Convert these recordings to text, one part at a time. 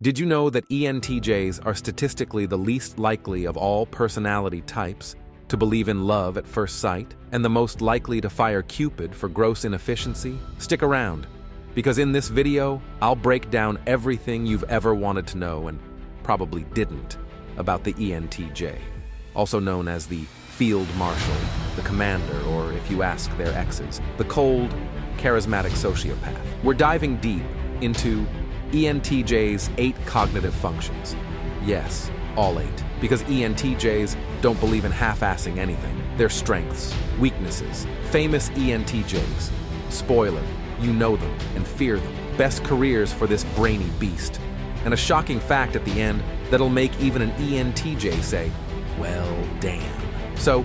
Did you know that ENTJs are statistically the least likely of all personality types to believe in love at first sight, and the most likely to fire Cupid for gross inefficiency? Stick around, because in this video, I'll break down everything you've ever wanted to know and probably didn't about the ENTJ, also known as the Field Marshal, the Commander, or if you ask their exes, the cold, charismatic sociopath. We're diving deep into ENTJ's 8 cognitive functions. Yes, all 8. Because ENTJs don't believe in half-assing anything. Their strengths, weaknesses, famous ENTJs. Spoiler, you know them and fear them. Best careers for this brainy beast. And a shocking fact at the end that'll make even an ENTJ say, well, damn. So,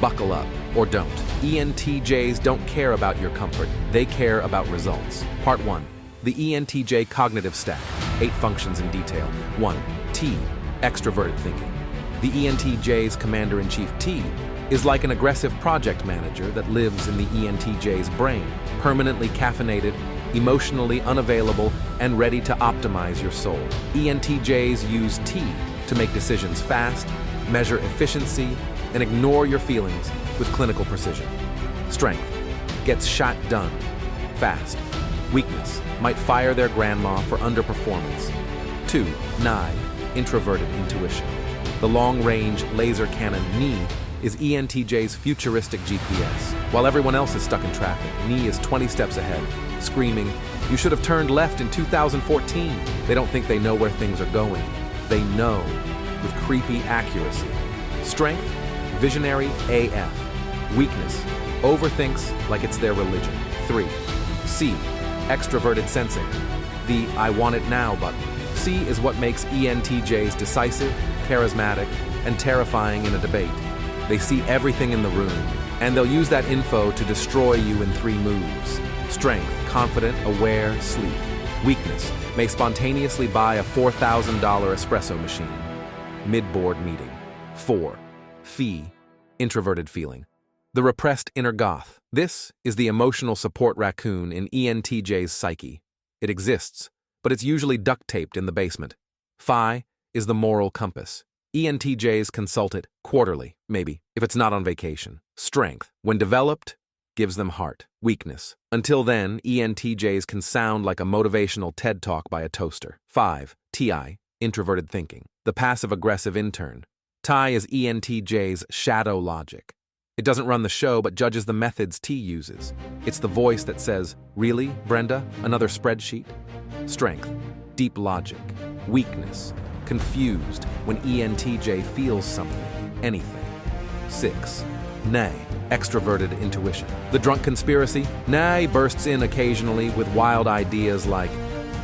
buckle up, or don't. ENTJs don't care about your comfort. They care about results. Part 1. The ENTJ cognitive stack. 8 functions in detail. 1. T. Extroverted thinking. The ENTJ's commander-in-chief T is like an aggressive project manager that lives in the ENTJ's brain, permanently caffeinated, emotionally unavailable, and ready to optimize your soul. ENTJs use T to make decisions fast, measure efficiency, and ignore your feelings with clinical precision. Strength. Gets shot done. Fast. Weakness. Might fire their grandma for underperformance. 2. Ni. Introverted intuition. The long-range laser cannon Ni is ENTJ's futuristic GPS. While everyone else is stuck in traffic, Ni is 20 steps ahead, screaming, "You should have turned left in 2014. They don't think they know where things are going. They know, with creepy accuracy. Strength, visionary AF. Weakness, overthinks like it's their religion. 3. C, extroverted sensing. The I want it now button. C is what makes ENTJs decisive, charismatic, and terrifying in a debate. They see everything in the room, and they'll use that info to destroy you in 3 moves. Strength, confident, aware, sleek. Weakness, may spontaneously buy a $4,000 espresso machine. Mid-board meeting. 4. Phi, introverted feeling. The repressed inner goth. This is the emotional support raccoon in ENTJ's psyche. It exists, but it's usually duct-taped in the basement. Phi is the moral compass. ENTJs consult it quarterly, maybe, if it's not on vacation. Strength, when developed, gives them heart. Weakness. Until then, ENTJs can sound like a motivational TED Talk by a toaster. 5. TI, introverted thinking. The passive-aggressive intern. TI is ENTJ's shadow logic. It doesn't run the show, but judges the methods T uses. It's the voice that says, "Really, Brenda? Another spreadsheet?" Strength, deep logic. Weakness, confused when ENTJ feels something, anything. 6. Nay, extroverted intuition. The drunk conspiracy? Nay bursts in occasionally with wild ideas like,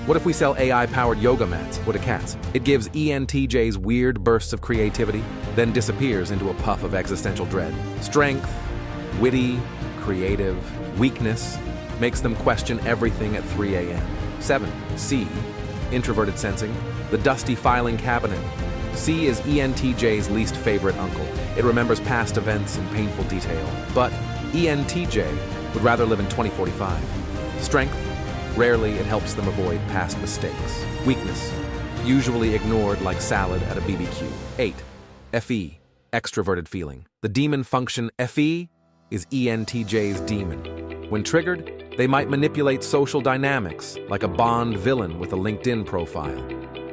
what if we sell AI-powered yoga mats? What a cats. It gives ENTJs weird bursts of creativity, then disappears into a puff of existential dread. Strength, witty, creative. Weakness, makes them question everything at 3 a.m. 7. C, introverted sensing. The dusty filing cabinet. C is ENTJ's least favorite uncle. It remembers past events in painful detail. But ENTJ would rather live in 2045. Strength, rarely it helps them avoid past mistakes. Weakness, usually ignored like salad at a BBQ. 8. FE, extroverted feeling. The demon function FE is ENTJ's demon. When triggered, they might manipulate social dynamics like a Bond villain with a LinkedIn profile.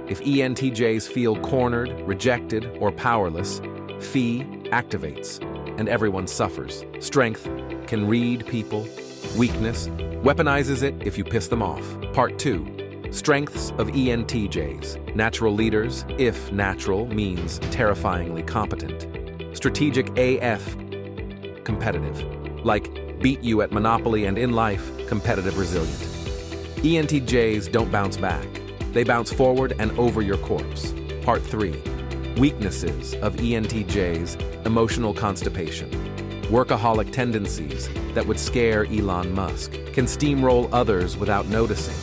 If ENTJs feel cornered, rejected, or powerless, FE activates, and everyone suffers. Strength, can read people. Weakness, weaponizes it if you piss them off. Part 2. Strengths of ENTJs. Natural leaders, if natural means terrifyingly competent. Strategic AF, competitive. Like, beat you at Monopoly, and in life, competitive resilient. ENTJs don't bounce back. They bounce forward and over your corpse. Part 3. Weaknesses of ENTJs, emotional constipation. Workaholic tendencies that would scare Elon Musk. Can steamroll others without noticing.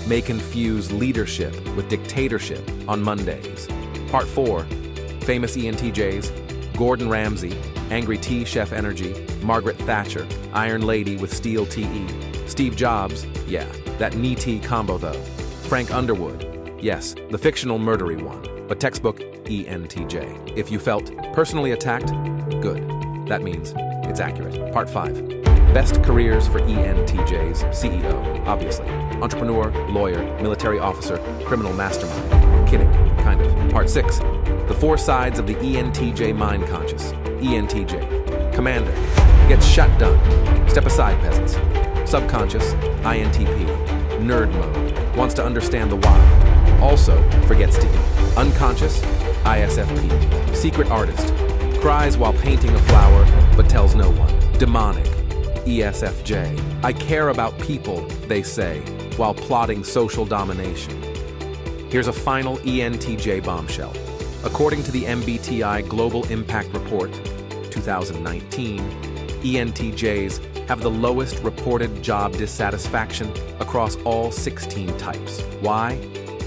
May confuse leadership with dictatorship on Mondays. Part 4. Famous ENTJs. Gordon Ramsay, Angry Tea Chef Energy. Margaret Thatcher, Iron Lady with Steel TE. Steve Jobs, yeah, that knee-tea combo though. Frank Underwood, Yes, the fictional murdery one, but textbook ENTJ. If you felt personally attacked, good. That means it's accurate. Part 5. Best careers for ENTJs. CEO, obviously. Entrepreneur, lawyer, military officer, criminal mastermind. Kidding, kind of. Part 6. The 4 sides of the ENTJ mind conscious. ENTJ. Commander. Gets shot done. Step aside, peasants. Subconscious. INTP. Nerd mode. Wants to understand the why. Also forgets to eat. Unconscious. ISFP. Secret artist. Cries while painting a flower, but tells no one. Demonic. ESFJ. I care about people, they say, while plotting social domination. Here's a final ENTJ bombshell. According to the MBTI Global Impact Report, 2019, ENTJs have the lowest reported job dissatisfaction across all 16 types. Why?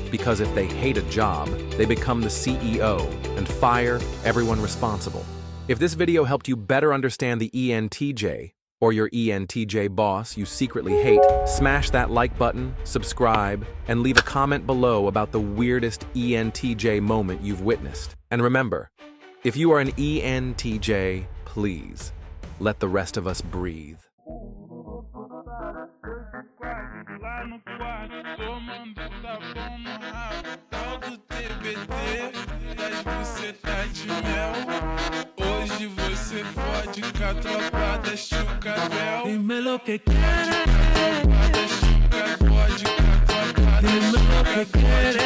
Because if they hate a job, they become the CEO and fire everyone responsible. If this video helped you better understand the ENTJ, or your ENTJ boss you secretly hate, smash that like button, subscribe, and leave a comment below about the weirdest ENTJ moment you've witnessed. And remember, if you are an ENTJ, please let the rest of us breathe. Hoje você fode com a tropa da Chucabel. Dímelo que quieres. Dímelo que quieres.